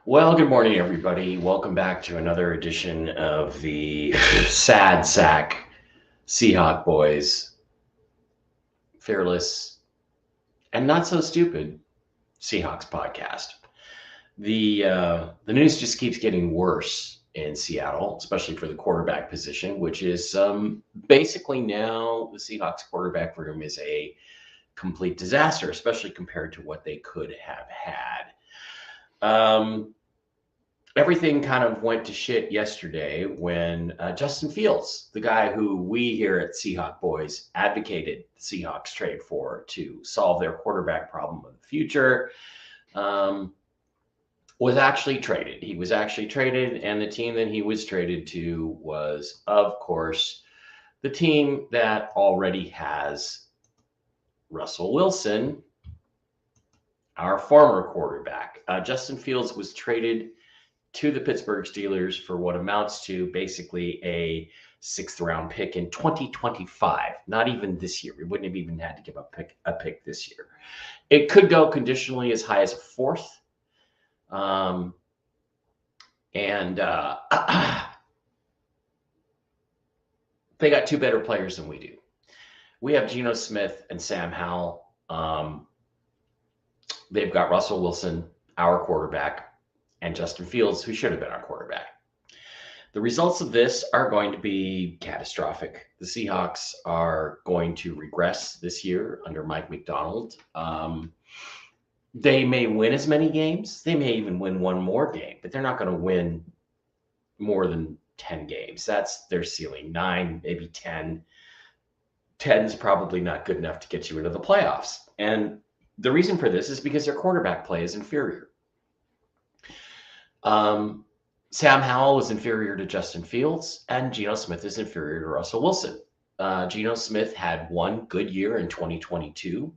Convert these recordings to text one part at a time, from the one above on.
Well, good morning, everybody. Welcome back to another edition of the Sad Sack Seahawk Boys, Fearless and Not So Stupid Seahawks podcast. The news just keeps getting worse in Seattle, especially for the quarterback position, which is basically now the Seahawks quarterback room is a complete disaster, especially compared to what they could have had. Everything kind of went to shit yesterday when Justin Fields, the guy who we here at Seahawk Boys advocated the Seahawks trade for to solve their quarterback problem of the future, um, was actually traded. He was actually traded, and the team that he was traded to was, of course, the team that already has Russell Wilson, our former quarterback. Justin Fields was traded to the Pittsburgh Steelers for what amounts to basically a sixth round pick in 2025. Not even this year. We wouldn't have even had to give a pick this year. It could go conditionally as high as a fourth. And they got two better players than we do. We have Geno Smith and Sam Howell. They've got Russell Wilson, our quarterback, and Justin Fields, who should have been our quarterback. The results of this are going to be catastrophic. The Seahawks are going to regress this year under Mike Macdonald. They may win as many games. They may even win one more game, but they're not going to win more than 10 games. That's their ceiling, 9, maybe 10. 10 is probably not good enough to get you into the playoffs. And the reason for this is because their quarterback play is inferior. Sam Howell is inferior to Justin Fields, and Geno Smith is inferior to Russell Wilson. Geno Smith had one good year in 2022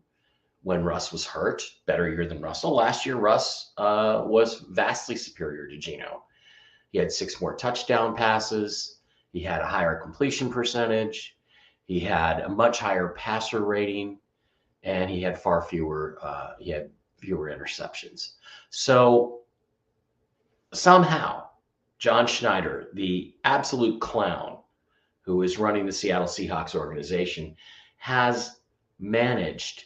when Russ was hurt, better year than Russell. Last year, Russ was vastly superior to Geno. He had 6 more touchdown passes. He had a higher completion percentage. He had a much higher passer rating, and he had fewer interceptions. So somehow, John Schneider, the absolute clown who is running the Seattle Seahawks organization, has managed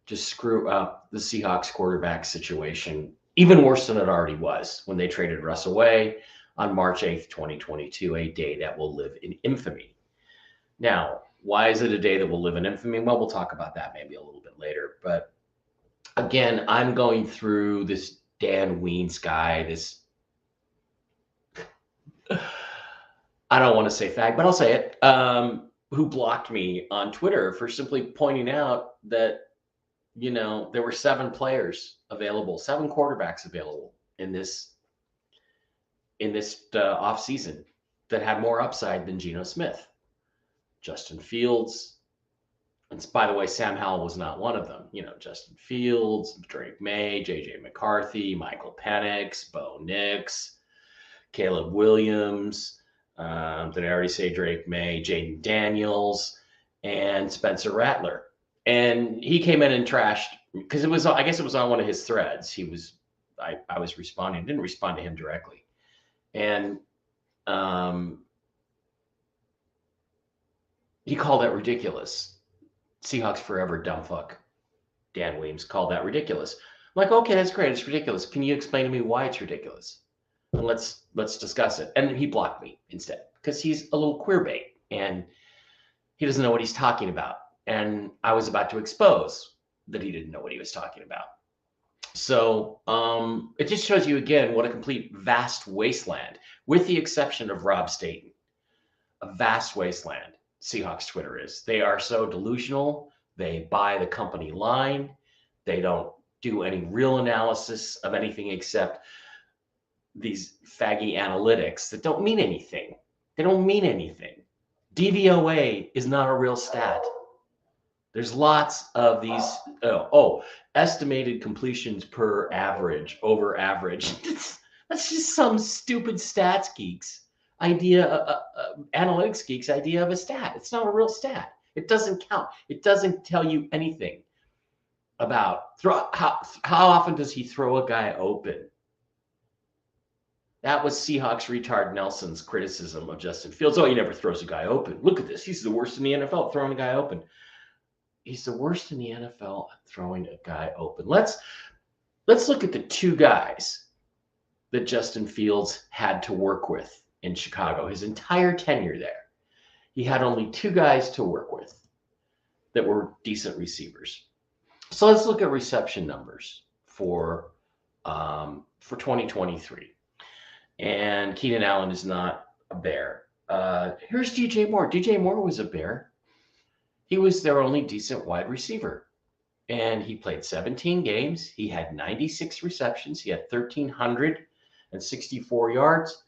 to screw up the Seahawks quarterback situation even worse than it already was when they traded Russ away on March 8th, 2022, a day that will live in infamy. Now, why is it a day that will live in infamy? Well, we'll talk about that maybe a little bit later. But again, I'm going through this Dan Weens guy, this I don't want to say fag, but I'll say it, who blocked me on Twitter for simply pointing out that, there were 7 players available, 7 quarterbacks available in this off season that had more upside than Geno Smith. Justin Fields, and by the way, Sam Howell was not one of them. Justin Fields, Drake May, J.J. McCarthy, Michael Penix, Bo Nix, Caleb Williams, did I already say Drake May, Jaden Daniels, and Spencer Rattler. And he came in and trashed, because I guess it was on one of his threads. I was responding, didn't respond to him directly. And he called that ridiculous. Seahawks forever, dumb fuck. Dan Weems called that ridiculous. I'm like, okay, that's great. It's ridiculous. Can you explain to me why it's ridiculous? And let's discuss it. And he blocked me instead because he's a little queer bait and he doesn't know what he's talking about. And I was about to expose that he didn't know what he was talking about. So it just shows you again what a complete vast wasteland, with the exception of Rob Staten, a vast wasteland Seahawks Twitter is. They are so delusional. They buy the company line. They don't do any real analysis of anything except these faggy analytics that don't mean anything. They don't mean anything. DVOA is not a real stat. There's lots of these, estimated completions per average, over average. That's just some stupid stats geeks idea, analytics geeks idea of a stat. It's not a real stat. It doesn't count. It doesn't tell you anything about how often does he throw a guy open. That was Seahawks retard Nelson's criticism of Justin Fields. Oh, he never throws a guy open. Look at this. He's the worst in the NFL at throwing a guy open. He's the worst in the NFL at throwing a guy open. Let's look at the two guys that Justin Fields had to work with in Chicago his entire tenure there. He had only two guys to work with that were decent receivers. So let's look at reception numbers for 2023. And Keenan Allen is not a Bear. Here's DJ Moore. DJ Moore was a Bear. He was their only decent wide receiver. And he played 17 games. He had 96 receptions. He had 1,364 yards.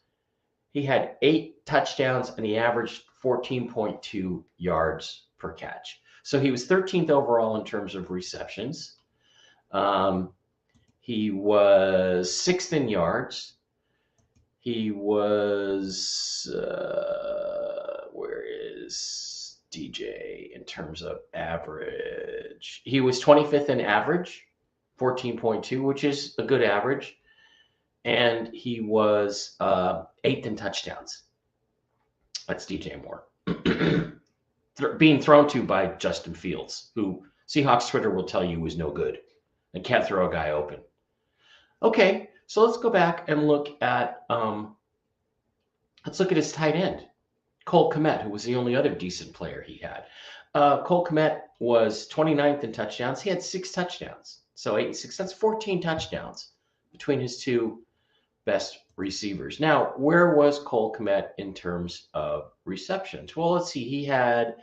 He had 8 touchdowns, and he averaged 14.2 yards per catch. So he was 13th overall in terms of receptions. He was 6th in yards. He was, where is DJ in terms of average? He was 25th in average, 14.2, which is a good average. And he was 8th in touchdowns. That's DJ Moore. Being thrown to by Justin Fields, who Seahawks Twitter will tell you was no good and can't throw a guy open. Okay, so let's go back and look at his tight end, Cole Kmet, who was the only other decent player he had. Cole Kmet was 29th in touchdowns. He had 6 touchdowns. So 8 and 6, that's 14 touchdowns between his two best receivers. Now, where was Cole Kmet in terms of receptions? Well, let's see. He had,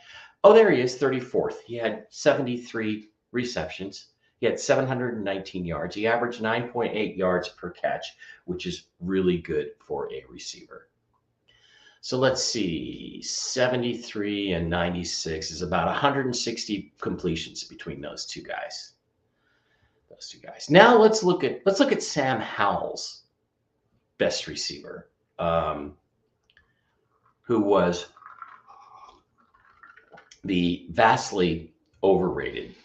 there he is, 34th. He had 73 receptions. He had 719 yards. He averaged 9.8 yards per catch, which is really good for a receiver. So let's see, 73 and 96 is about 160 completions between those two guys. Now let's look at Sam Howell's best receiver, who was the vastly overrated.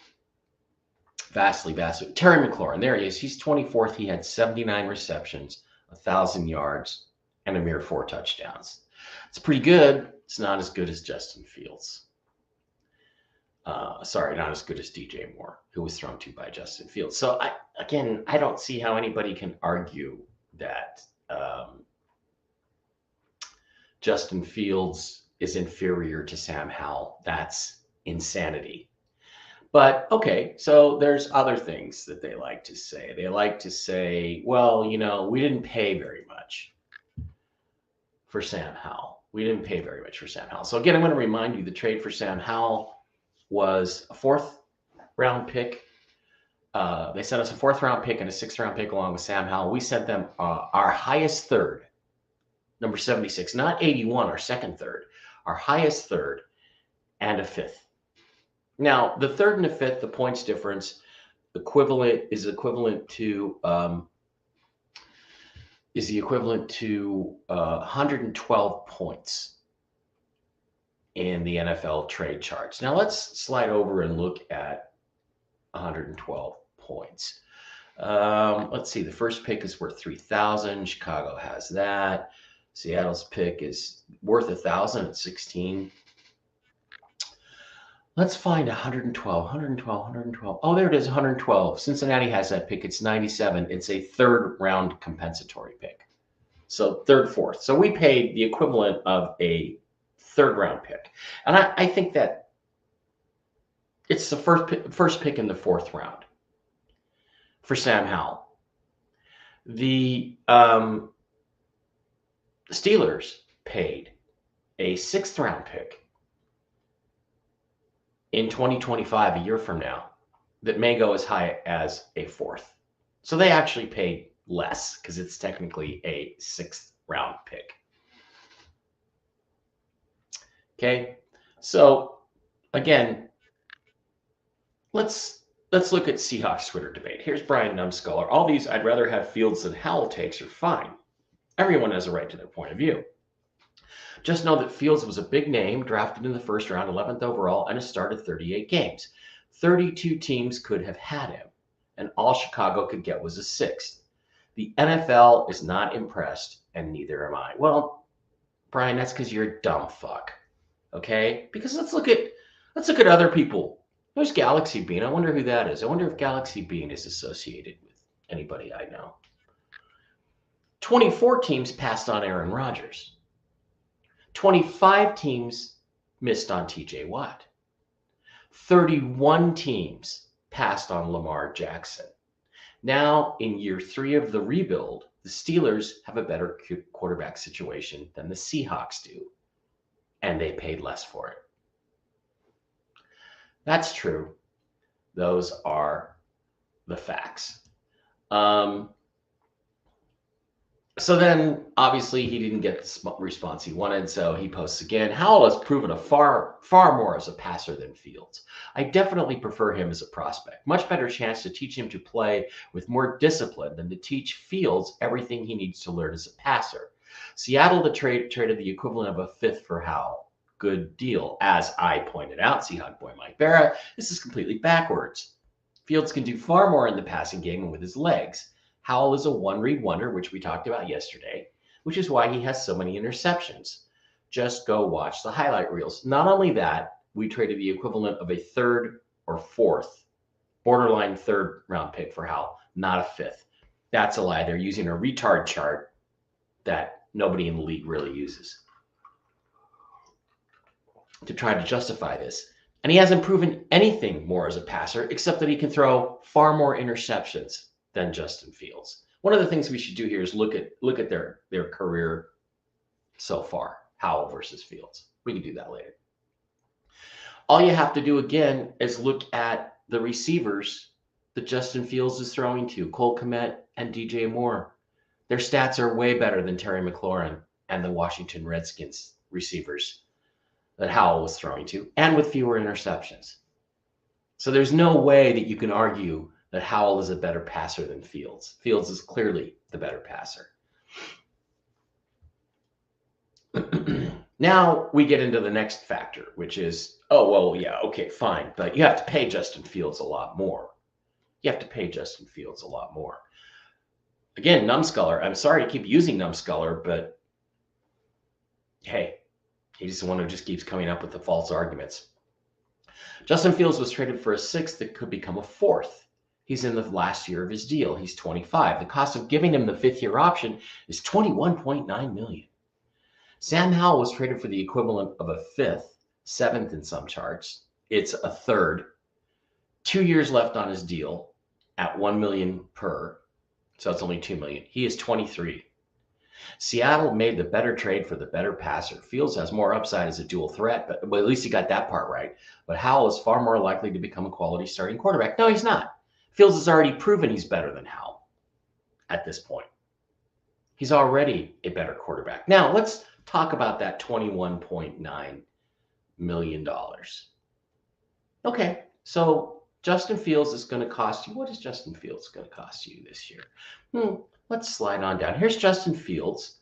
Terry McLaurin. There he is. He's 24th. He had 79 receptions, 1,000 yards, and a mere 4 touchdowns. It's pretty good. It's not as good as Justin Fields. Not as good as DJ Moore, who was thrown to by Justin Fields. So I don't see how anybody can argue that Justin Fields is inferior to Sam Howell. That's insanity. But okay, so there's other things that they like to say. They like to say, well, we didn't pay very much for Sam Howell. So again, I'm going to remind you the trade for Sam Howell was a 4th round pick. They sent us a 4th round pick and a 6th round pick along with Sam Howell. We sent them our highest third, number 76, not 81, our second third, our highest third, and a 5th. Now, the 3rd and the 5th, the points difference is equivalent to 112 points in the NFL trade charts. Now let's slide over and look at 112 points. Let's see. The first pick is worth 3,000. Chicago has that. Seattle's pick is worth 1,000 at 16. Let's find 112. Oh, there it is, 112. Cincinnati has that pick. It's 97. It's a 3rd round compensatory pick. So 3rd, 4th. So we paid the equivalent of a 3rd round pick. And I think that it's the first pick in the 4th round for Sam Howell. The Steelers paid a 6th round pick in 2025, a year from now, that may go as high as a 4th. So they actually paid less because it's technically a 6th round pick. Okay, so again, let's look at Seahawks Twitter debate. Here's Brian Numskuller. All these I'd rather have Fields than Howell takes are fine. Everyone has a right to their point of view. Just know that Fields was a big name, drafted in the 1st round, 11th overall, and has started 38 games. 32 teams could have had him, and all Chicago could get was a 6th. The NFL is not impressed and neither am I. Well, Brian, that's because you're a dumb fuck. Okay? Because let's look at other people. There's Galaxy Bean. I wonder who that is. I wonder if Galaxy Bean is associated with anybody I know. 24 teams passed on Aaron Rodgers. 25 teams missed on TJ Watt. 31 teams passed on Lamar Jackson. Now, in year 3 of the rebuild, the Steelers have a better quarterback situation than the Seahawks do, and they paid less for it. That's true. Those are the facts. So then, obviously, he didn't get the response he wanted, so he posts again. Howell has proven far more as a passer than Fields. I definitely prefer him as a prospect. Much better chance to teach him to play with more discipline than to teach Fields everything he needs to learn as a passer. Seattle traded the equivalent of a fifth for Howell. Good deal. As I pointed out, Seahawk boy Mike Barra, this is completely backwards. Fields can do far more in the passing game and with his legs. Howell is a one-read wonder, which we talked about yesterday, which is why he has so many interceptions. Just go watch the highlight reels. Not only that, we traded the equivalent of a third or fourth, borderline third round pick for Howell, not a fifth. That's a lie. They're using a retard chart that nobody in the league really uses to try to justify this. And he hasn't proven anything more as a passer, except that he can throw far more interceptions than Justin Fields. One of the things we should do here is look at their career so far, Howell versus Fields. We can do that later. All you have to do again is look at the receivers that Justin Fields is throwing to, Cole Kmet and DJ Moore. Their stats are way better than Terry McLaurin and the Washington Redskins receivers that Howell was throwing to, and with fewer interceptions. So there's no way that you can argue that Howell is a better passer than Fields. Fields is clearly the better passer. Now we get into the next factor, which is, oh, well, yeah, okay, fine. But you have to pay Justin Fields a lot more. You have to pay Justin Fields a lot more. Again, Numbskuller, I'm sorry to keep using Numbskuller, but hey, he's the one who just keeps coming up with the false arguments. Justin Fields was traded for a sixth that could become a fourth. He's in the last year of his deal. He's 25. The cost of giving him the fifth-year option is $21.9 million. Sam Howell was traded for the equivalent of a fifth, seventh in some charts. It's a third. 2 years left on his deal at $1 million per, so it's only $2 million. He is 23. Seattle made the better trade for the better passer. Fields has more upside as a dual threat, but at least he got that part right. But Howell is far more likely to become a quality starting quarterback. No, he's not. Fields has already proven he's better than Howell at this point. He's already a better quarterback. Now, let's talk about that $21.9 million. Okay, so Justin Fields is going to cost you. What is Justin Fields going to cost you this year? Let's slide on down. Here's Justin Fields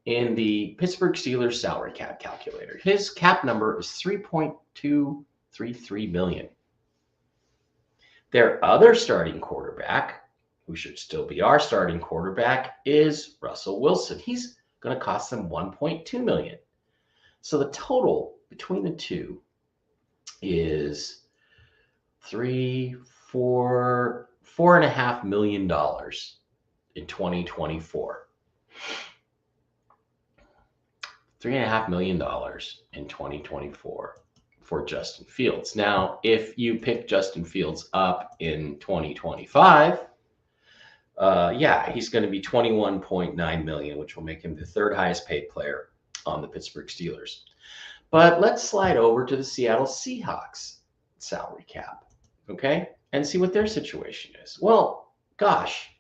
in the Pittsburgh Steelers salary cap calculator. His cap number is $3.233 million. Their other starting quarterback, who should still be our starting quarterback, is Russell Wilson. He's going to cost them $1.2 million. So the total between the two is $4.5 million in 2024. $3.5 million in 2024 for Justin Fields. Now, if you pick Justin Fields up in 2025, he's going to be $21.9 million, which will make him the third highest paid player on the Pittsburgh Steelers. But let's slide over to the Seattle Seahawks salary cap, okay, and see what their situation is. Well, gosh,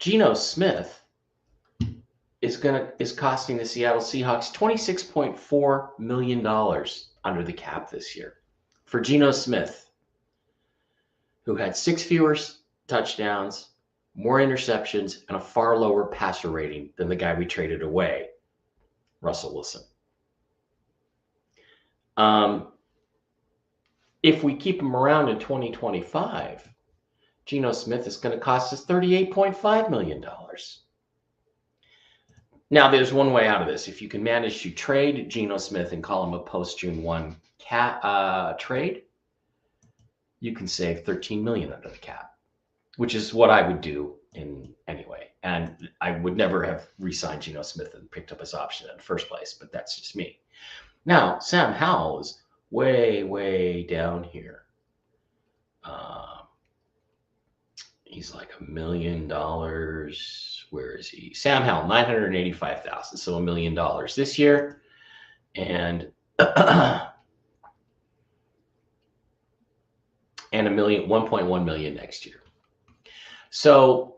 Geno Smith is costing the Seattle Seahawks $26.4 million under the cap this year for Geno Smith, who had 6 fewer touchdowns, more interceptions, and a far lower passer rating than the guy we traded away, Russell Wilson. If we keep him around in 2025, Geno Smith is going to cost us $38.5 million. Now, there's one way out of this. If you can manage to trade Geno Smith and call him a post-June 1 trade, you can save $13 million under the cap, which is what I would do in anyway. And I would never have re-signed Geno Smith and picked up his option in the first place, but that's just me. Now, Sam Howell is way, way down here. He's like $1 million. Where is he? Sam Howell, $985,000, so $1 million this year, and and $1.1 million next year. So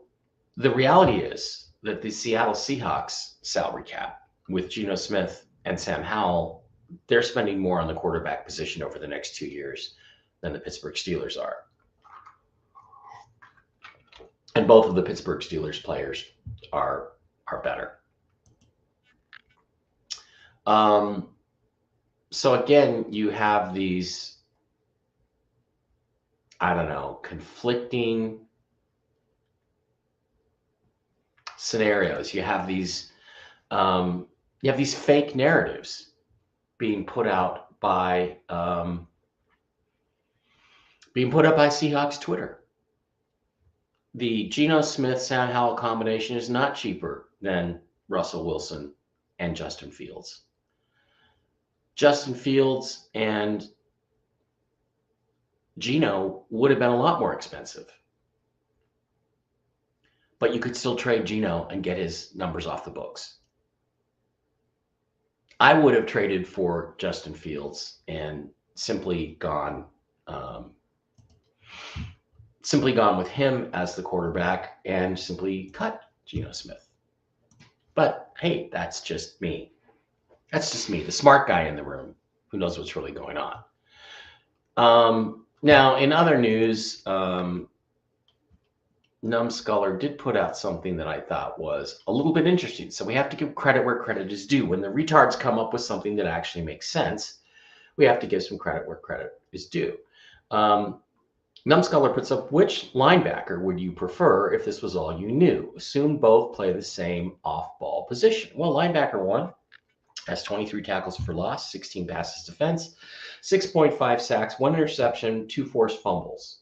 the reality is that the Seattle Seahawks salary cap with Geno Smith and Sam Howell, they're spending more on the quarterback position over the next 2 years than the Pittsburgh Steelers are. And both of the Pittsburgh Steelers players are better. So again, you have these, I don't know, conflicting scenarios. You have these fake narratives being put out by Seahawks Twitter. The Geno Smith Sam Howell combination is not cheaper than Russell Wilson and Justin Fields. Justin Fields and Geno would have been a lot more expensive. But you could still trade Geno and get his numbers off the books. I would have traded for Justin Fields and simply gone with him as the quarterback and simply cut Geno Smith. But hey, that's just me. That's just me, the smart guy in the room who knows what's really going on. Now, in other news, Numbskuller did put out something that I thought was a little bit interesting. So we have to give credit where credit is due. When the retards come up with something that actually makes sense, we have to give some credit where credit is due. Numbskuller puts up, which linebacker would you prefer if this was all you knew? Assume both play the same off-ball position. Well, linebacker 1 has 23 tackles for loss, 16 passes defense, 6.5 sacks, 1 interception, 2 forced fumbles.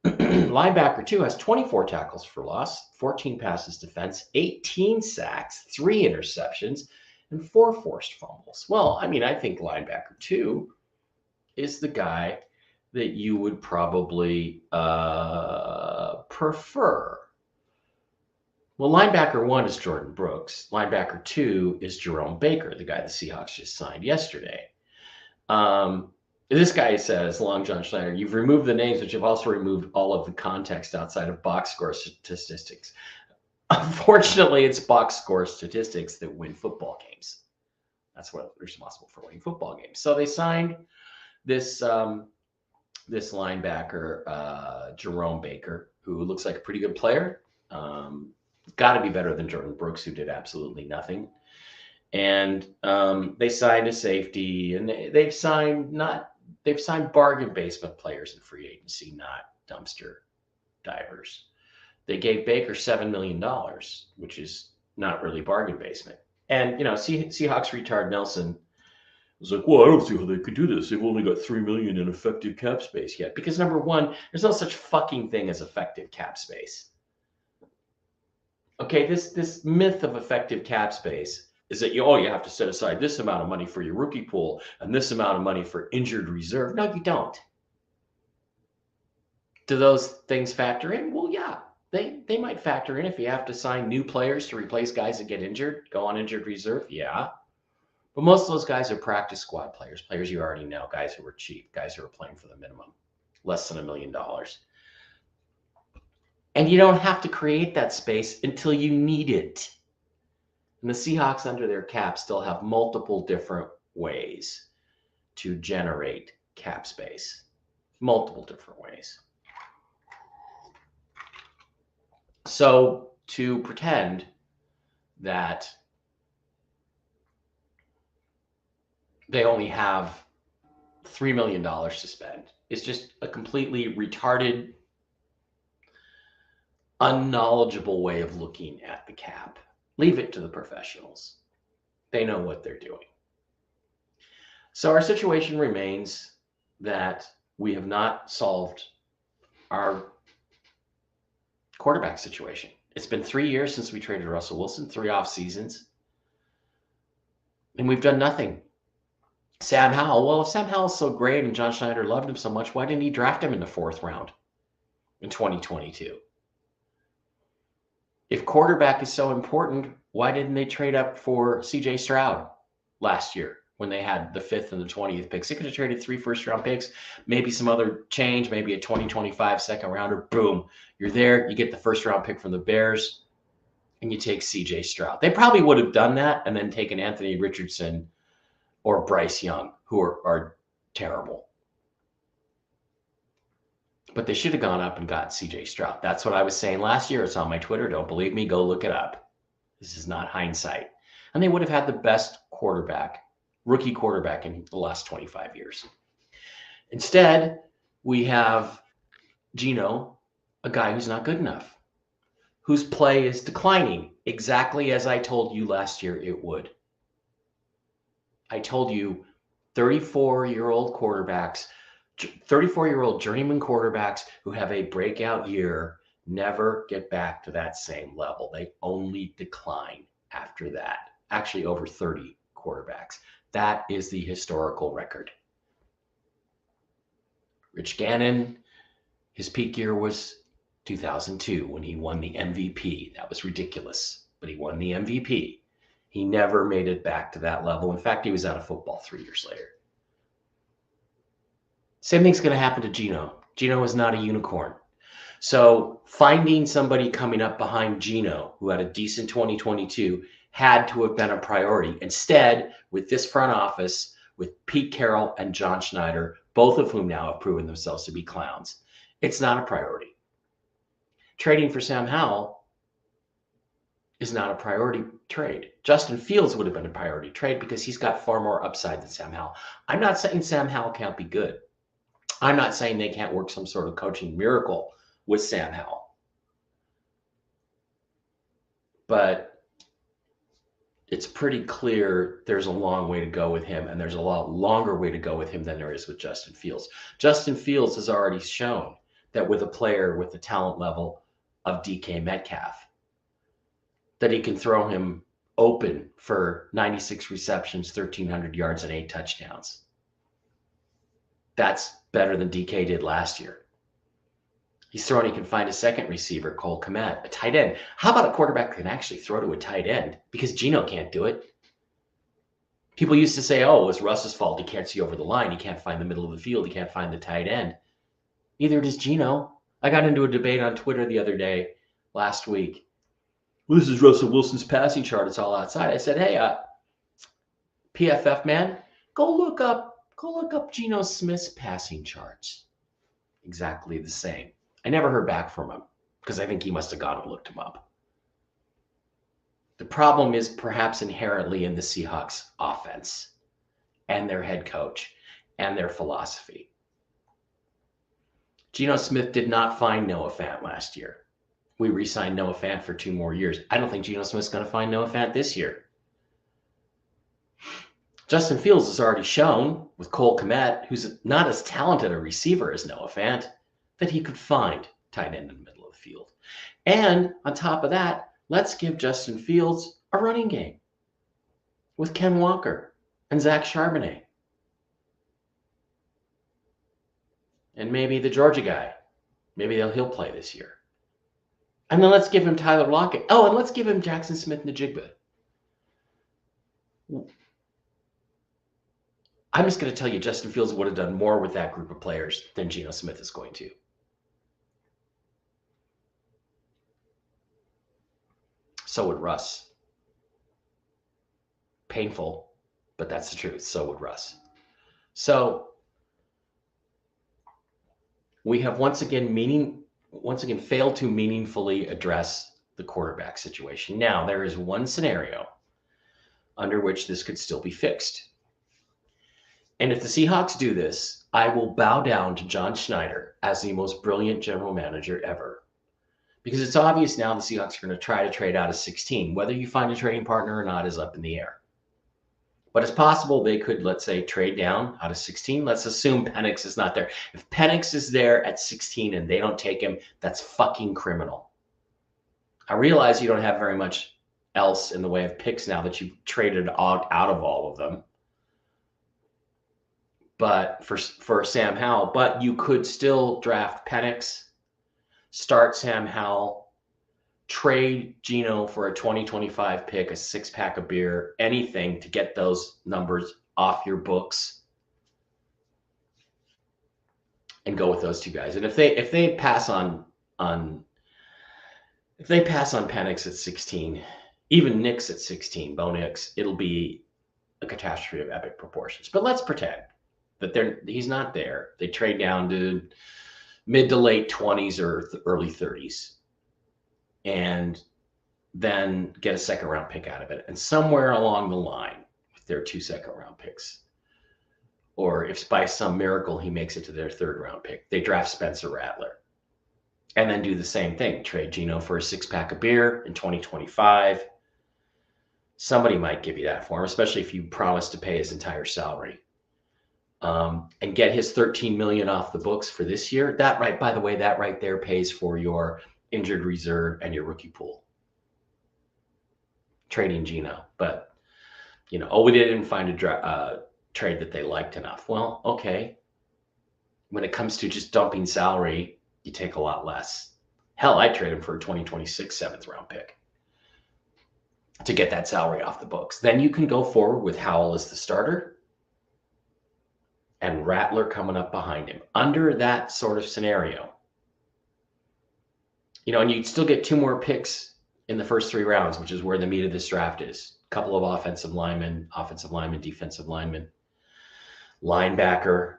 Linebacker 2 has 24 tackles for loss, 14 passes defense, 18 sacks, 3 interceptions, and 4 forced fumbles. Well, I mean, I think linebacker 2 is the guy that you would probably prefer. Well, linebacker 1 is Jordan Brooks. Linebacker 2 is Jerome Baker, the guy the Seahawks just signed yesterday. This guy says, Long John Schneider, you've removed the names, but you've also removed all of the context outside of box score statistics. Unfortunately, it's box score statistics that win football games. That's what they're responsible for, winning football games. So they signed this this linebacker, Jerome Baker, who looks like a pretty good player. Got to be better than Jordan Brooks, who did absolutely nothing. And they signed a safety, and they've signed bargain basement players in free agency, not dumpster divers. They gave Baker $7 million, which is not really bargain basement. And Seahawks retard Nelson was like, well, I don't see how they could do this. They've only got $3 million in effective cap space yet. Because number one, there's no such fucking thing as effective cap space. Okay, this myth of effective cap space is that you have to set aside this amount of money for your rookie pool and this amount of money for injured reserve. No, you don't. Do those things factor in? Well, yeah, they might factor in if you have to sign new players to replace guys that get injured, go on injured reserve. Yeah. But most of those guys are practice squad players you already know, guys who were cheap, guys who were playing for the minimum, less than $1 million. And you don't have to create that space until you need it. And the Seahawks under their cap still have multiple different ways to generate cap space. Multiple different ways. So to pretend that they only have $3 million to spend is just a completely retarded, unknowledgeable way of looking at the cap. Leave it to the professionals. They know what they're doing. So our situation remains that we have not solved our quarterback situation. It's been 3 years since we traded Russell Wilson, 3 off seasons, and we've done nothing. Sam Howell, well, if Sam Howell's so great and John Schneider loved him so much, why didn't he draft him in the 4th round in 2022? If quarterback is so important, why didn't they trade up for C.J. Stroud last year when they had the 5th and the 20th picks? They could have traded 3 first-round picks, maybe some other change, maybe a 2025 second-rounder. Boom, you're there. You get the first-round pick from the Bears, and you take C.J. Stroud. They probably would have done that and then taken Anthony Richardson or Bryce Young, who are terrible. But they should have gone up and got C.J. Stroud. That's what I was saying last year. It's on my Twitter. Don't believe me? Go look it up. This is not hindsight. And they would have had the best quarterback, rookie quarterback in the last 25 years. Instead, we have Geno, a guy who's not good enough, whose play is declining, exactly as I told you last year it would. I told you 34-year-old quarterbacks, 34-year-old journeyman quarterbacks who have a breakout year never get back to that same level. They only decline after that. Actually, over 30 quarterbacks. That is the historical record. Rich Gannon, his peak year was 2002 when he won the MVP. That was ridiculous, but he won the MVP. He never made it back to that level. In fact, he was out of football 3 years later. Same thing's going to happen to Geno. Geno is not a unicorn. So finding somebody coming up behind Geno who had a decent 2022 had to have been a priority. Instead, with this front office, with Pete Carroll and John Schneider, both of whom now have proven themselves to be clowns, it's not a priority. Trading for Sam Howell is not a priority trade. Justin Fields would have been a priority trade because he's got far more upside than Sam Howell. I'm not saying Sam Howell can't be good. I'm not saying they can't work some sort of coaching miracle with Sam Howell. But it's pretty clear there's a long way to go with him, and there's a lot longer way to go with him than there is with Justin Fields. Justin Fields has already shown that with a player with the talent level of DK Metcalf, that he can throw him open for 96 receptions, 1,300 yards, and 8 touchdowns. That's better than DK did last year. He's thrown, he can find a second receiver, Cole Kmet, a tight end. How about a quarterback who can actually throw to a tight end? Because Geno can't do it. People used to say, oh, it was Russ's fault. He can't see over the line. He can't find the middle of the field. He can't find the tight end. Neither does Geno. I got into a debate on Twitter the other day, last week. Well, this is Russell Wilson's passing chart. It's all outside. I said, hey, PFF man, go look up Geno Smith's passing charts. Exactly the same. I never heard back from him because I think he must have gone and looked him up. The problem is perhaps inherently in the Seahawks offense and their head coach and their philosophy. Geno Smith did not find Noah Fant last year. We re-signed Noah Fant for 2 more years. I don't think Geno Smith's going to find Noah Fant this year. Justin Fields has already shown with Cole Kmet, who's not as talented a receiver as Noah Fant, that he could find tight end in the middle of the field. And on top of that, let's give Justin Fields a running game with Ken Walker and Zach Charbonnet. And maybe the Georgia guy. Maybe he'll play this year. And then let's give him Tyler Lockett. Oh, and let's give him Jackson Smith-Njigba. I'm just going to tell you, Justin Fields would have done more with that group of players than Geno Smith is going to. So would Russ. Painful, but that's the truth. So would Russ. So we have once again failed to meaningfully address the quarterback situation. Now, there is one scenario under which this could still be fixed. And if the Seahawks do this, I will bow down to John Schneider as the most brilliant general manager ever. Because it's obvious now the Seahawks are going to try to trade out of 16. Whether you find a trading partner or not is up in the air. But it's possible they could, let's say, trade down out of 16. Let's assume Penix is not there. If Penix is there at 16 and they don't take him, that's fucking criminal. I realize you don't have very much else in the way of picks now that you've traded out of all of them. But for Sam Howell, but you could still draft Penix, start Sam Howell, trade Geno for a 2025 pick, a 6-pack of beer, anything to get those numbers off your books, and go with those two guys. And if they pass on Penix at 16, even Nix at 16, Bo Nix, it'll be a catastrophe of epic proportions. But let's pretend that he's not there. They trade down to mid to late 20s or early 30s. And then get a second-round pick out of it. And somewhere along the line, with their 2 second-round picks, or if by some miracle he makes it to their 3rd-round pick, they draft Spencer Rattler. And then do the same thing. Trade Geno for a 6-pack of beer in 2025. Somebody might give you that for him, especially if you promise to pay his entire salary. And get his $13 million off the books for this year. That right there pays for your injured reserve and your rookie pool. Trading Geno, but we didn't find a trade that they liked enough. Well, okay. When it comes to just dumping salary, you take a lot less. Hell, I'd trade him for a 2026 7th-round pick to get that salary off the books. Then you can go forward with Howell as the starter and Rattler coming up behind him. Under that sort of scenario, and you'd still get 2 more picks in the first 3 rounds, which is where the meat of this draft is. A couple of offensive linemen, defensive linemen, linebacker.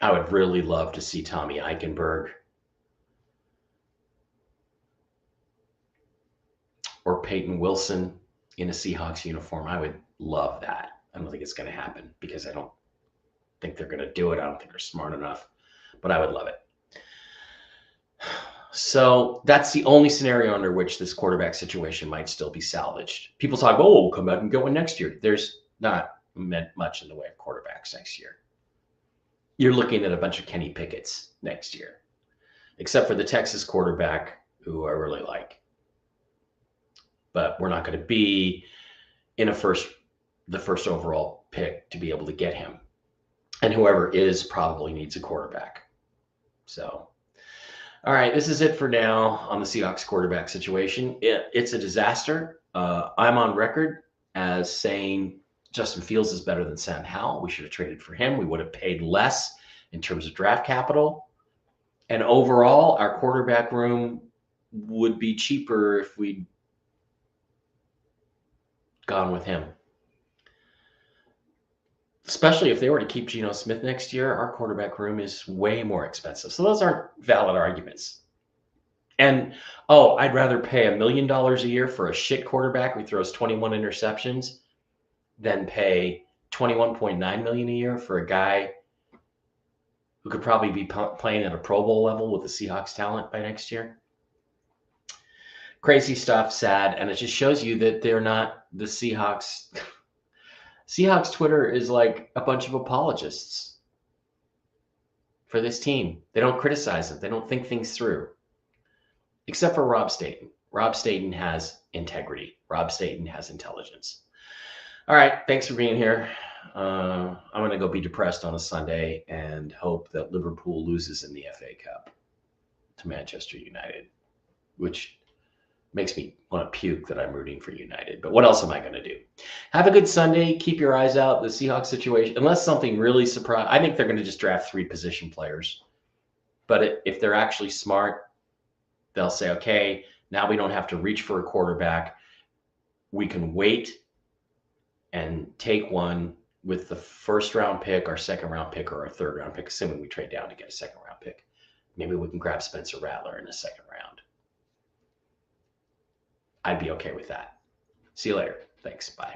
I would really love to see Tommy Eichenberg or Peyton Wilson in a Seahawks uniform. I would love that. I don't think it's going to happen because I don't think they're going to do it. I don't think they're smart enough, but I would love it. So that's the only scenario under which this quarterback situation might still be salvaged. People talk, we'll come back and go in next year. There's not much in the way of quarterbacks next year. You're looking at a bunch of Kenny Pickett's next year, except for the Texas quarterback, who I really like. But we're not going to be in the first overall pick to be able to get him. And whoever is probably needs a quarterback. So... all right, this is it for now on the Seahawks quarterback situation. It's a disaster. I'm on record as saying Justin Fields is better than Sam Howell. We should have traded for him. We would have paid less in terms of draft capital. And overall, our quarterback room would be cheaper if we'd gone with him. Especially if they were to keep Geno Smith next year, our quarterback room is way more expensive. So those aren't valid arguments. And, I'd rather pay $1 million a year for a shit quarterback who throws 21 interceptions than pay $21.9 million a year for a guy who could probably be playing at a Pro Bowl level with the Seahawks talent by next year. Crazy stuff, sad, and it just shows you that they're not the Seahawks. Seahawks Twitter is like a bunch of apologists for this team. They don't criticize them. They don't think things through. Except for Rob Staten. Rob Staten has integrity. Rob Staten has intelligence. All right, thanks for being here. I'm going to go be depressed on a Sunday and hope that Liverpool loses in the FA Cup to Manchester United, which makes me want to puke that I'm rooting for United. But what else am I going to do? Have a good Sunday. Keep your eyes out. The Seahawks situation, unless something really surprising, I think they're going to just draft 3 position players. But if they're actually smart, they'll say, okay, now we don't have to reach for a quarterback. We can wait and take one with the 1st-round pick, our 2nd-round pick, or our 3rd-round pick, assuming we trade down to get a 2nd-round pick. Maybe we can grab Spencer Rattler in the 2nd round. I'd be okay with that. See you later. Thanks. Bye.